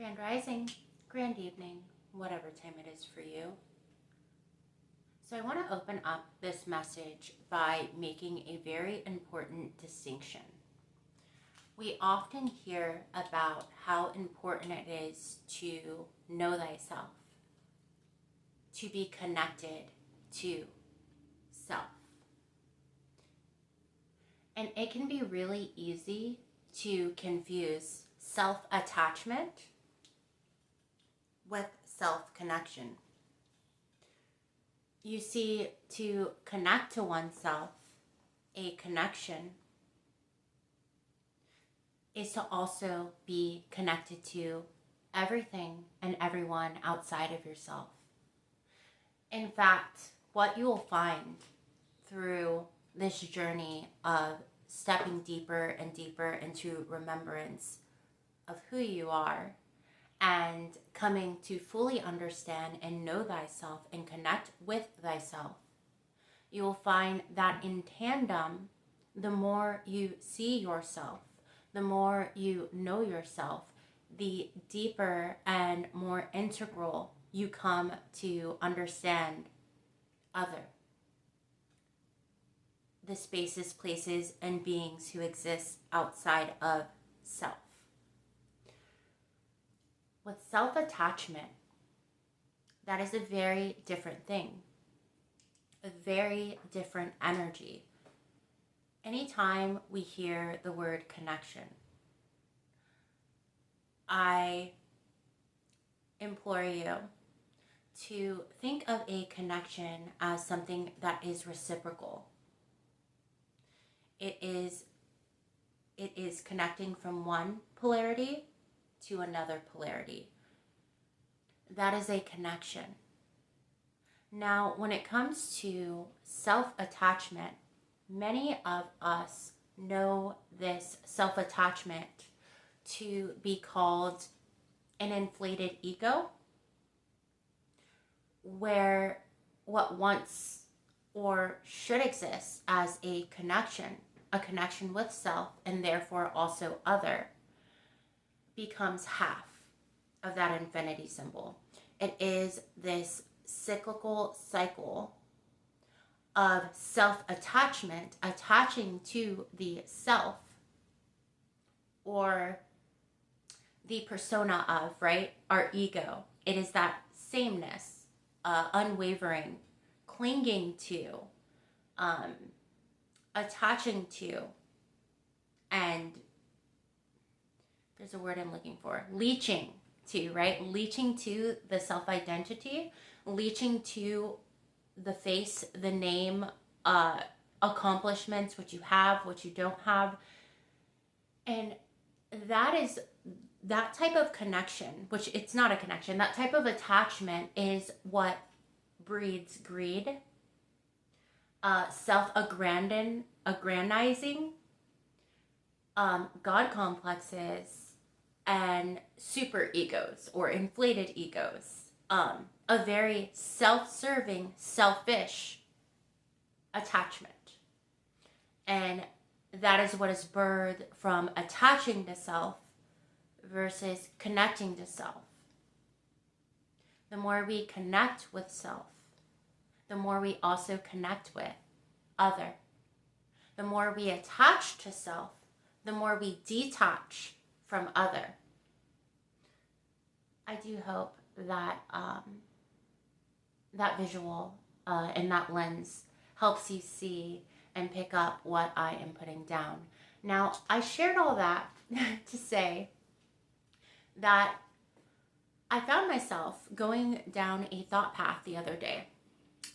Grand rising, grand evening, whatever time it is for you. So I want to open up this message by making a very important distinction. We often hear about how important it is to know thyself, to be connected to self. And it can be really easy to confuse self-attachment with self-connection. You see, to connect to oneself, a connection, is to also be connected to everything and everyone outside of yourself. In fact, what you will find through this journey of stepping deeper and deeper into remembrance of who you are and coming to fully understand and know thyself and connect with thyself, you will find that in tandem, the more you see yourself, the more you know yourself, the deeper and more integral you come to understand other. The spaces, places, and beings who exist outside of self. With self-attachment, that is a very different thing, a very different energy. Anytime we hear the word connection, I implore you to think of a connection as something that is reciprocal. It is connecting from one polarity to another polarity. That is a connection. Now, when it comes to self-attachment, many of us know this self-attachment to be called an inflated ego, where what once or should exist as a connection with self and therefore also other, becomes half of that infinity symbol. It is this cyclical cycle of self-attachment, attaching to the self or the persona of, right, our ego. It is that sameness, unwavering, clinging to, attaching to, and there's a word I'm looking for, leeching to, right? Leeching to the self-identity, leeching to the face, the name, accomplishments, what you have, what you don't have. And that type of connection, which it's not a connection, that type of attachment is what breeds greed, self-aggrandizing, God complexes, and super egos or inflated egos, a very self-serving, selfish attachment. And that is what is birthed from attaching to self versus connecting to self. The more we connect with self, the more we also connect with other. The more we attach to self, the more we detach from other. I do hope that that visual and that lens helps you see and pick up what I am putting down. Now, I shared all that to say that I found myself going down a thought path the other day.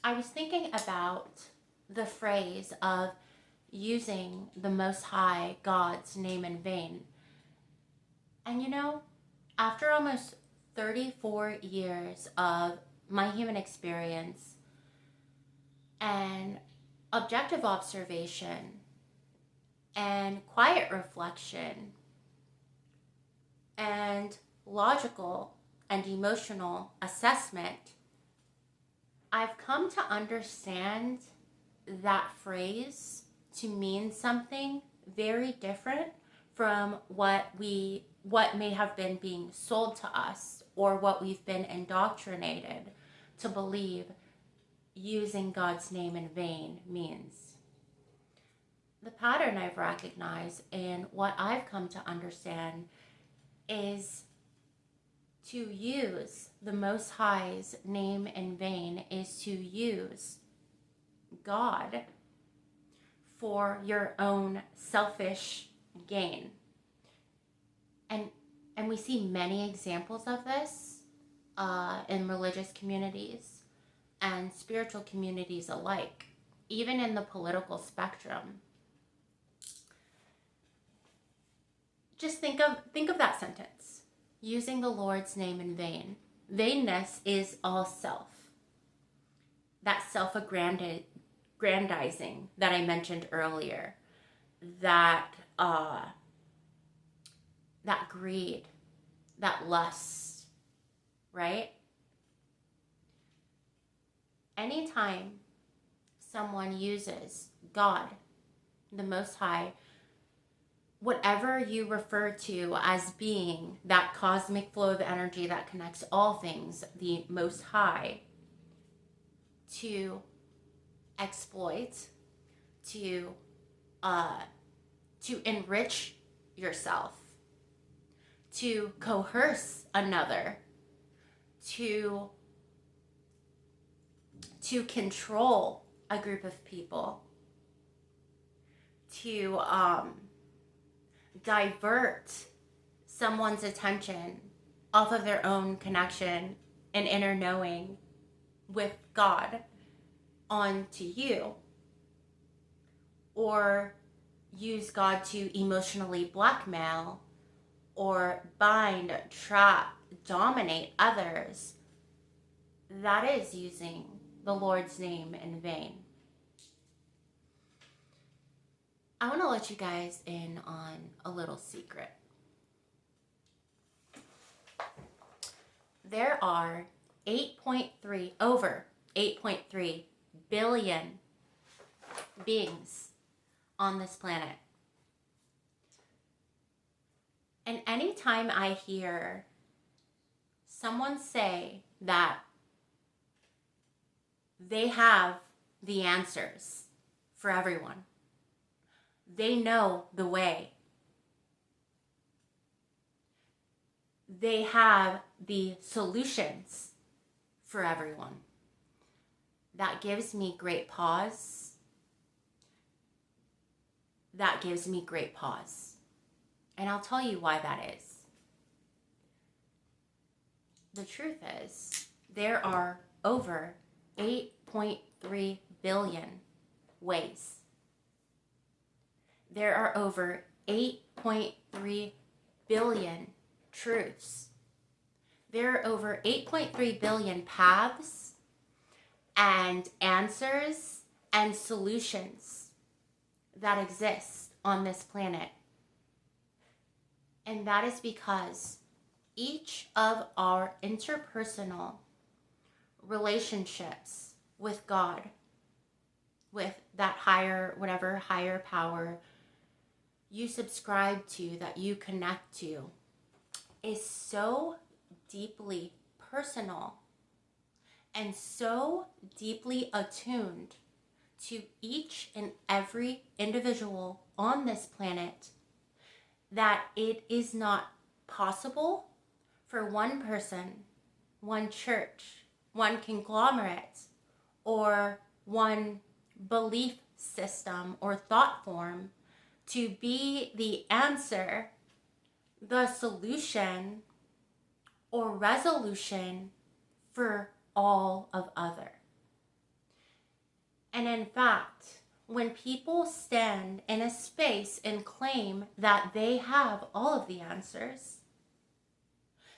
I was thinking about the phrase of using the Most High God's name in vain. And you know, after almost 34 years of my human experience and objective observation and quiet reflection and logical and emotional assessment, I've come to understand that phrase to mean something very different from what we what may have been being sold to us or what we've been indoctrinated to believe using God's name in vain means. The pattern I've recognized and what I've come to understand is to use the Most High's name in vain is to use God for your own selfish gain. And we see many examples of this in religious communities and spiritual communities alike, even in the political spectrum. Just think of that sentence. Using the Lord's name in vain. Vainness is all self. That self-aggrandizing that I mentioned earlier. That greed. That lust. Right? Anytime someone uses God, the Most High, whatever you refer to as being that cosmic flow of energy that connects all things, the Most High, to exploit, to enrich yourself, to coerce another, to control a group of people, to divert someone's attention off of their own connection and inner knowing with God onto you, or use God to emotionally blackmail or bind, trap, dominate others, that is using the Lord's name in vain. I want to let you guys in on a little secret. There are over 8.3 billion beings on this planet. And anytime I hear someone say that they have the answers for everyone, they know the way, they have the solutions for everyone, that gives me great pause. That gives me great pause. And I'll tell you why that is. The truth is, there are over 8.3 billion ways. There are over 8.3 billion truths. There are over 8.3 billion paths and answers and solutions that exist on this planet. And that is because each of our interpersonal relationships with God, with that higher power you subscribe to, that you connect to, is so deeply personal and so deeply attuned to each and every individual on this planet that it is not possible for one person, one church, one conglomerate, or one belief system or thought form to be the answer, the solution, or resolution for all of other. And in fact, when people stand in a space and claim that they have all of the answers,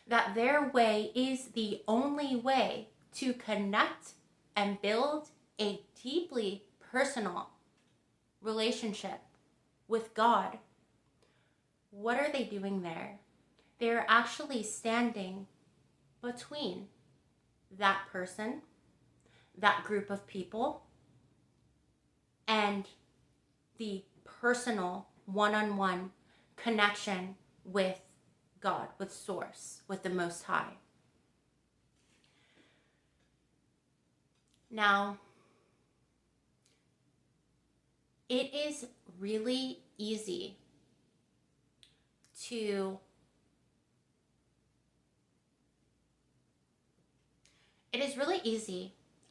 that their way is the only way to connect and build a deeply personal relationship with God, what are they doing there? They're actually standing between that person, that group of people, and the personal one-on-one connection with God, with Source, with the Most High. Now, it is really easy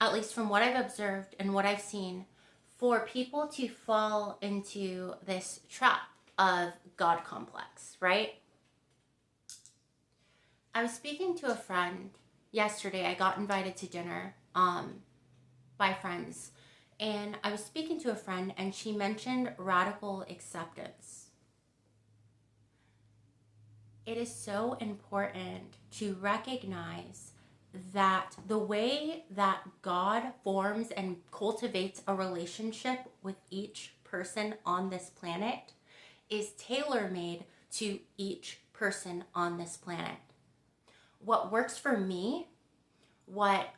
at least from what I've observed and what I've seen, for people to fall into this trap of God complex, right? I was speaking to a friend yesterday. I got invited to dinner by friends. And I was speaking to a friend and she mentioned radical acceptance. It is so important to recognize that the way that God forms and cultivates a relationship with each person on this planet is tailor-made to each person on this planet. What works for me, what,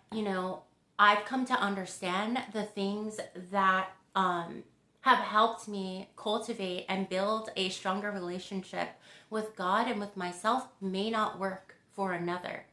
I've come to understand, the things that have helped me cultivate and build a stronger relationship with God and with myself may not work for another.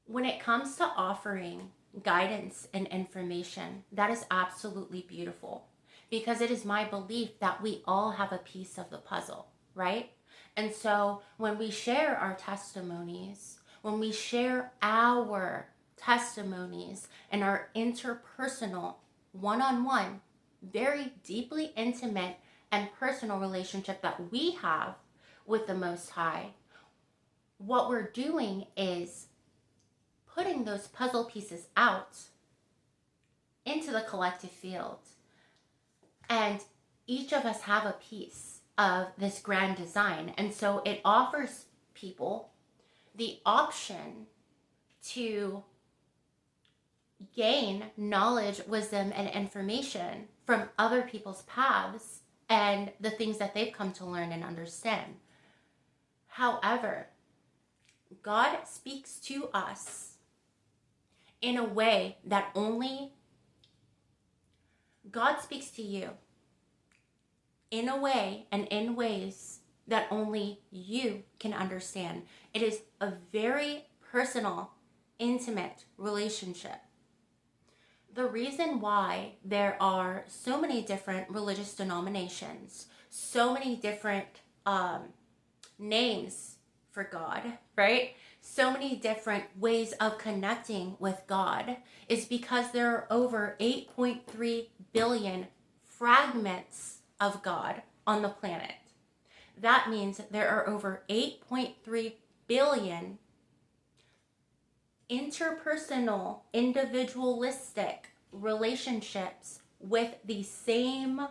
When it comes to offering guidance and information, that is absolutely beautiful, because it is my belief that we all have a piece of the puzzle, right? And so when we share our testimonies, when we share our testimonies and our interpersonal, one-on-one, very deeply intimate and personal relationship that we have with the Most High, what we're doing is putting those puzzle pieces out into the collective field. And each of us have a piece of this grand design. And so it offers people the option to gain knowledge, wisdom, and information from other people's paths and the things that they've come to learn and understand. However, God speaks to us in a way that only God speaks to you in a way and in ways that only you can understand. It is a very personal, intimate relationship. The reason why there are so many different religious denominations, so many different names for God, right? So many different ways of connecting with God is because there are over 8.3 billion fragments of God on the planet. That means there are over 8.3 billion interpersonal, individualistic relationships with the same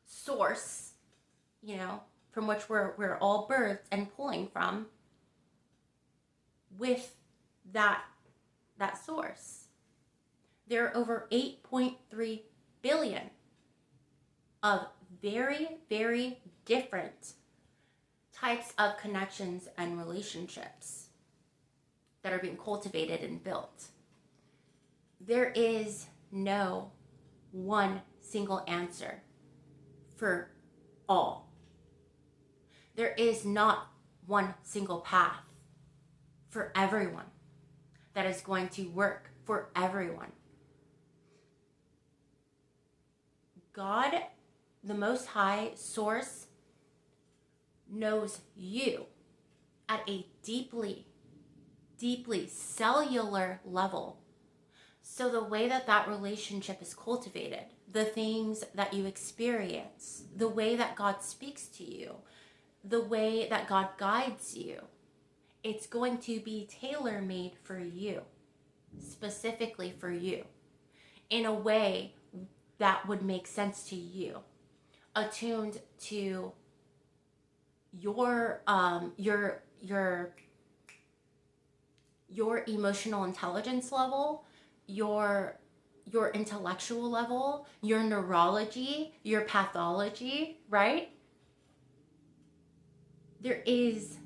source, from which we're all birthed and pulling from, with that source. There are over 8.3 billion of very, very different types of connections and relationships that are being cultivated and built. There is no one single answer for all. There is not one single path for everyone that is going to work for everyone. God, the Most High Source, knows you at a deeply cellular level. So the way that relationship is cultivated, the things that you experience, the way that God speaks to you, the way that God guides you, it's going to be tailor-made for you, specifically for you, in a way that would make sense to you, attuned to your emotional intelligence level, your intellectual level, your neurology, your pathology, right? There is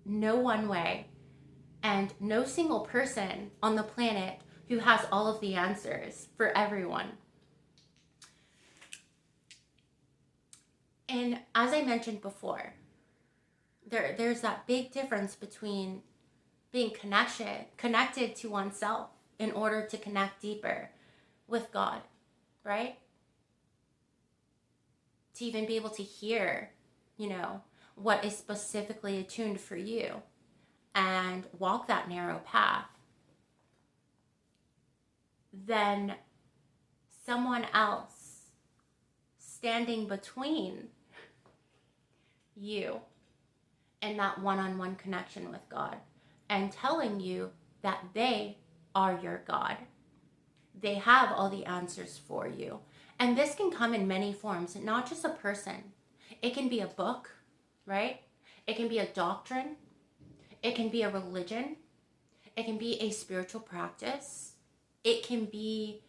no one way and no single person on the planet who has all of the answers for everyone. And as I mentioned before, there's that big difference between being connected to oneself in order to connect deeper with God, right? To even be able to hear, what is specifically attuned for you and walk that narrow path, then someone else standing between you and that one-on-one connection with God and telling you that they are your God. They have all the answers for you. And this can come in many forms, not just a person. It can be a book, right? It can be a doctrine. It can be a religion. It can be a spiritual practice. It can be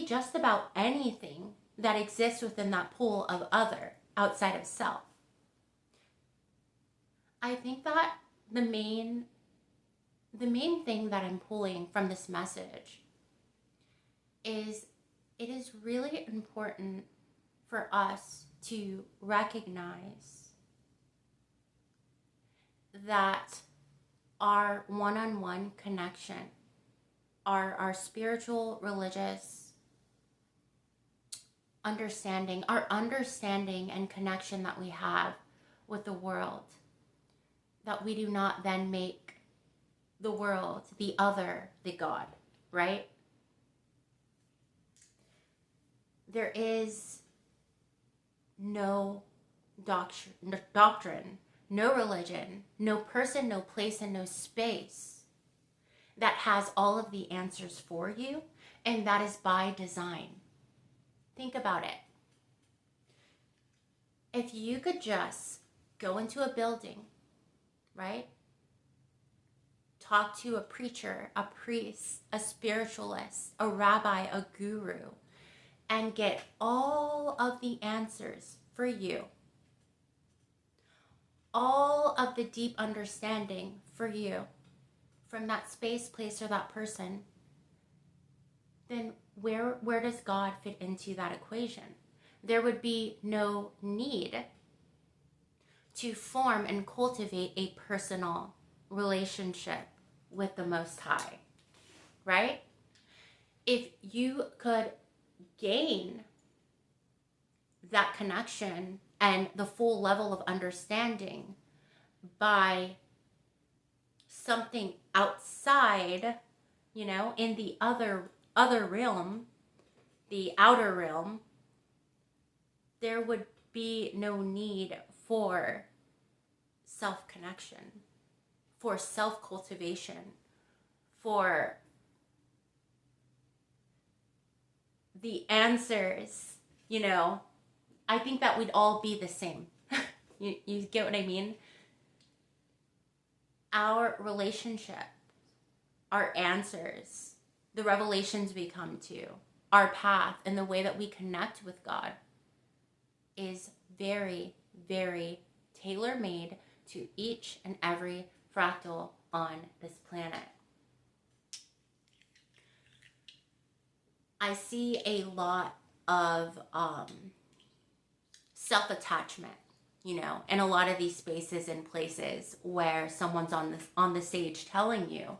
just about anything that exists within that pool of other outside of self. I think that the main thing that I'm pulling from this message is it is really important for us to recognize that our one-on-one connection, our spiritual, religious understanding, our understanding and connection that we have with the world, that we do not then make the world, the other, the God, right? There is no doctrine, no religion, no person, no place, and no space that has all of the answers for you, and that is by design. Think about it. If you could just go into a building, right? Talk to a preacher, a priest, a spiritualist, a rabbi, a guru, and get all of the answers for you. All of the deep understanding for you from that space, place, or that person, then where does God fit into that equation? There would be no need to form and cultivate a personal relationship with the Most High, right? If you could gain that connection and the full level of understanding by something outside, in the other realm, the outer realm, there would be no need for self-connection, for self-cultivation, for the answers, I think that we'd all be the same. You get what I mean? Our relationship, our answers, the revelations we come to, our path, and the way that we connect with God is very, very tailor-made to each and every fractal on this planet. I see a lot of self-attachment, in a lot of these spaces and places where someone's on the stage telling you,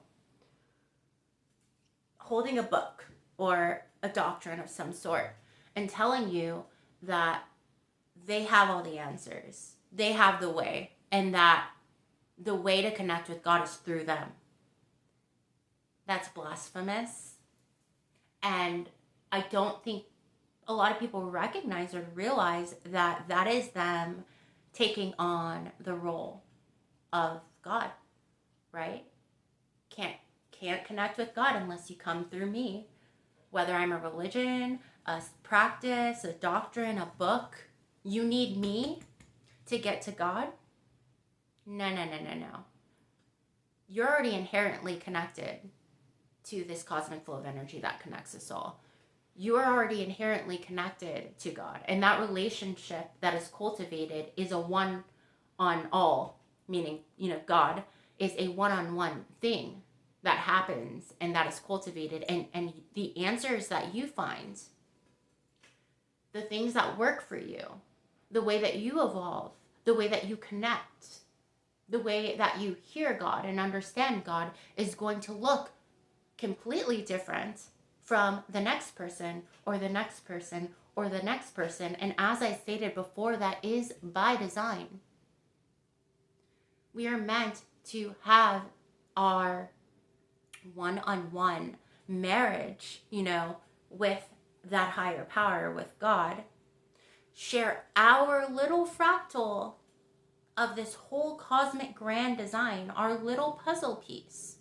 holding a book or a doctrine of some sort, and telling you that they have all the answers, they have the way, and that the way to connect with God is through them. That's blasphemous. And I don't think a lot of people recognize or realize that that is them taking on the role of God, right? Can't connect with God unless you come through me. Whether I'm a religion, a practice, a doctrine, a book, you need me to get to God? No. You're already inherently connected to this cosmic flow of energy that connects us all. You are already inherently connected to God. And that relationship that is cultivated is a one-on-all, meaning, God is a one-on-one thing that happens and that is cultivated. And the answers that you find the things that work for you, the way that you evolve, the way that you connect, the way that you hear God and understand God is going to look completely different from the next person or the next person or the next person. And as I stated before, that is by design. We are meant to have our one-on-one marriage, with that higher power, with God, share our little fractal of this whole cosmic grand design, our little puzzle piece,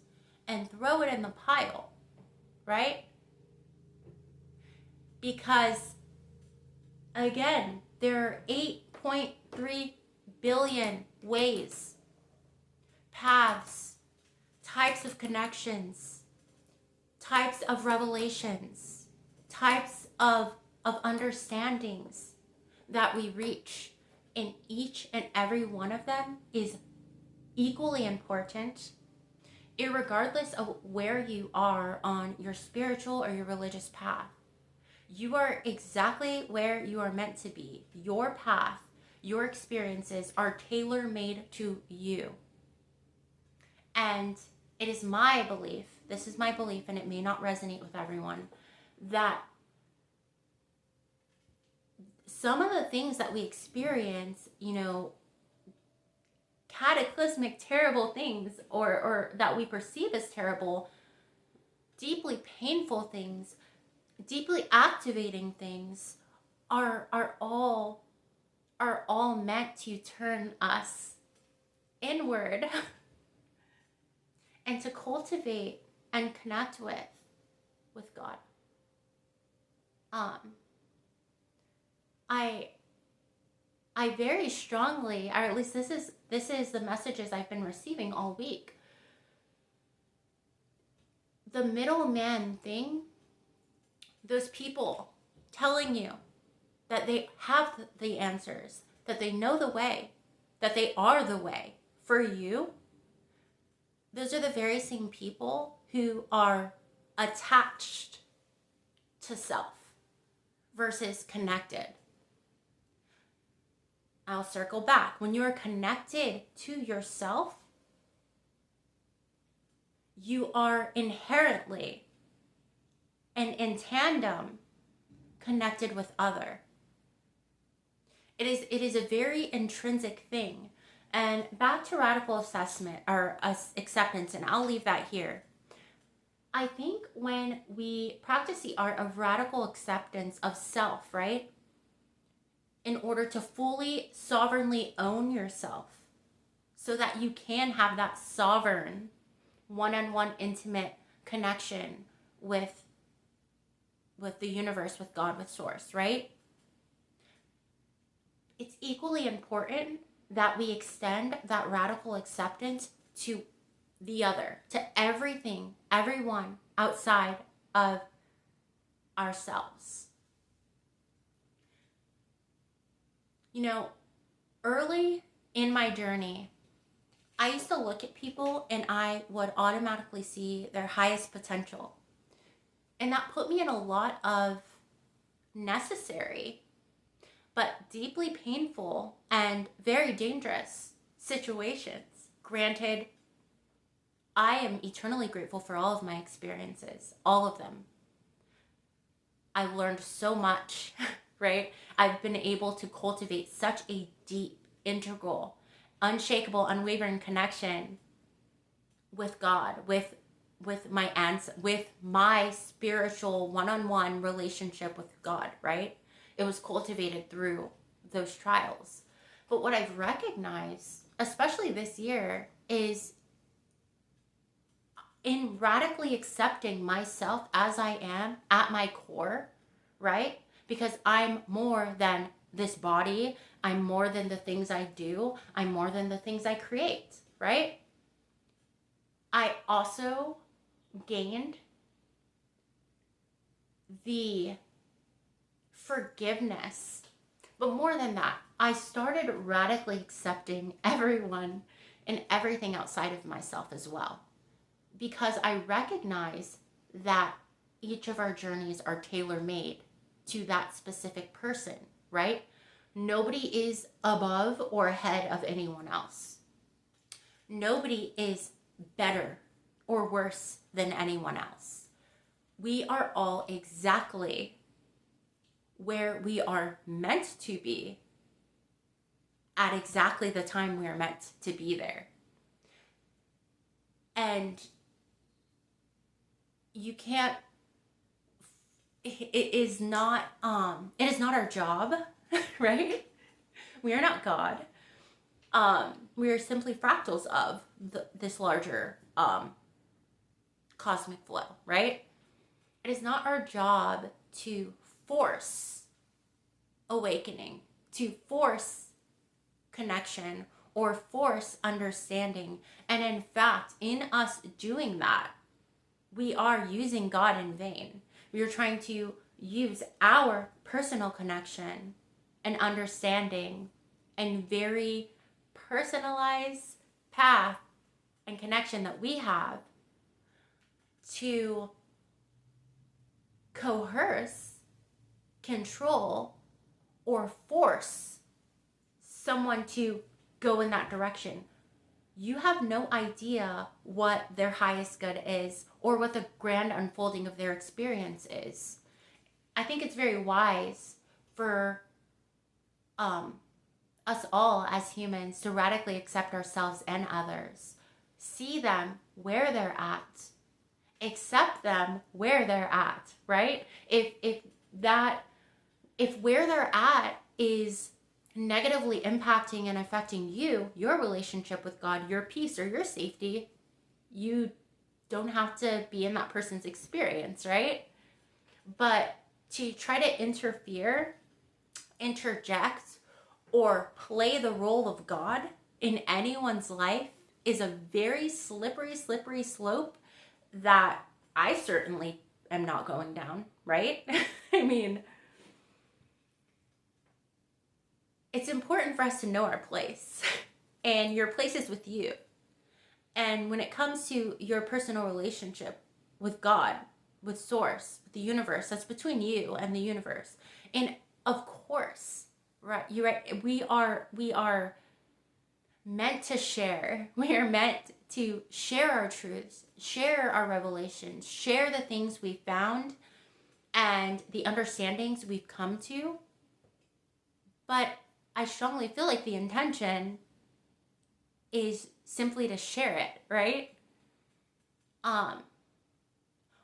and throw it in the pile, right? Because, again, there are 8.3 billion ways, paths, types of connections, types of revelations, types of understandings that we reach. And each and every one of them is equally important, irregardless of where you are on your spiritual or your religious path. You are exactly where you are meant to be. Your path, your experiences are tailor-made to you. And it is my belief, this is my belief, and it may not resonate with everyone, that some of the things that we experience, cataclysmic, terrible things, or that we perceive as terrible, deeply painful things, deeply activating things, are all meant to turn us inward and to cultivate and connect with God. I very strongly, or at least this is the messages I've been receiving all week. The middleman thing, those people telling you that they have the answers, that they know the way, that they are the way for you, those are the very same people who are attached to self versus connected. I'll circle back. When you are connected to yourself, you are inherently and in tandem connected with other. It is a very intrinsic thing. And back to radical assessment or acceptance, and I'll leave that here. I think when we practice the art of radical acceptance of self, right? In order to fully sovereignly own yourself so that you can have that sovereign one-on-one intimate connection with the universe, with God, with source, right? It's equally important that we extend that radical acceptance to the other, to everything, everyone outside of ourselves. Early in my journey, I used to look at people and I would automatically see their highest potential. And that put me in a lot of necessary, but deeply painful and very dangerous situations. Granted, I am eternally grateful for all of my experiences, all of them. I learned so much, right? I've been able to cultivate such a deep, integral, unshakable, unwavering connection with God, with my spiritual one-on-one relationship with God, right? It was cultivated through those trials. But what I've recognized, especially this year, is in radically accepting myself as I am at my core, right? Because I'm more than this body. I'm more than the things I do. I'm more than the things I create, right? I also gained the forgiveness. But more than that, I started radically accepting everyone and everything outside of myself as well. Because I recognize that each of our journeys are tailor-made to that specific person, right? Nobody is above or ahead of anyone else. Nobody is better or worse than anyone else. We are all exactly where we are meant to be at exactly the time we are meant to be there. And you can't, it is not our job, right? We are not God. We are simply fractals of this larger cosmic flow, right? It is not our job to force awakening, to force connection, or force understanding. And in fact, in us doing that, we are using God in vain. We are trying to use our personal connection and understanding and very personalized path and connection that we have to coerce, control, or force someone to go in that direction. You have no idea what their highest good is or what the grand unfolding of their experience is. I think it's very wise for us all as humans to radically accept ourselves and others. See them where they're at. Accept them where they're at, right? If where they're at is negatively impacting and affecting you, your relationship with God, your peace or your safety, you don't have to be in that person's experience, right? But to try to interfere, interject, or play the role of God in anyone's life is a very slippery slope that I certainly am not going down, right? I mean, it's important for us to know our place, and your place is with you. And when it comes to your personal relationship with God, with Source, with the universe, that's between you and the universe. And of course, right, you're right, we are meant to share. We are meant to share our truths, share our revelations, share the things we found and the understandings we've come to. But I strongly feel like the intention is simply to share it, right?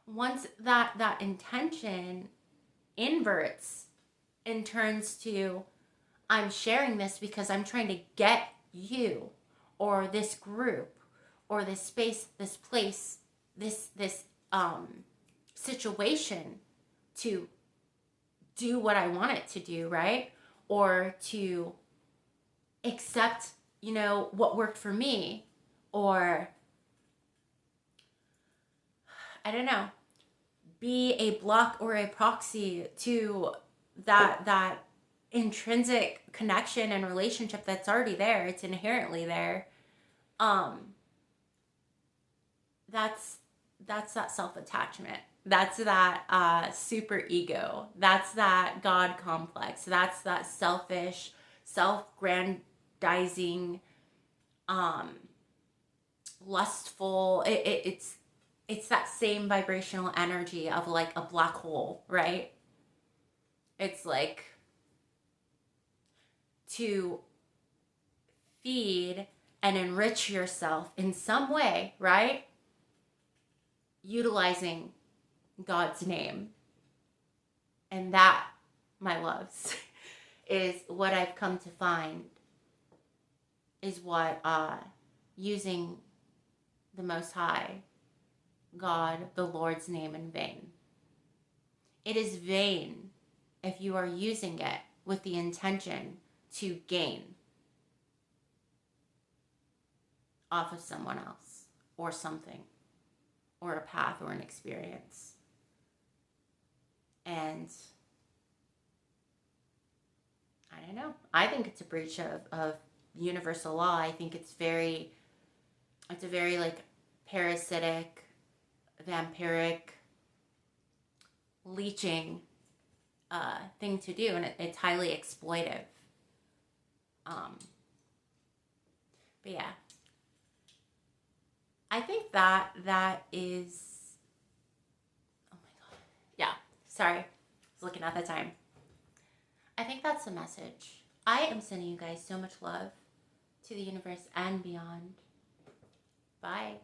Once that intention inverts and turns to, I'm sharing this because I'm trying to get you or this group or this space, this place, this situation to do what I want it to do, right? Or to accept, what worked for me, or I don't know, be a block or a proxy to that intrinsic connection and relationship that's already there. It's inherently there. That's that self-attachment. That's that super ego. That's that God complex. That's that selfish, self-grandizing, lustful. It's that same vibrational energy of like a black hole, right? It's like to feed and enrich yourself in some way, right? Utilizing God's name. And that, my loves, is what I've come to find is what using the Most High, God, the Lord's name in vain. It is vain if you are using it with the intention to gain off of someone else or something or a path or an experience. And I don't know. I think it's a breach of universal law. I think it's a very like parasitic, vampiric, leeching thing to do, and it's highly exploitive. But yeah, I think that is. Oh my god. Yeah. Sorry, I was looking at the time. I think that's the message. I am sending you guys so much love to the universe and beyond. Bye.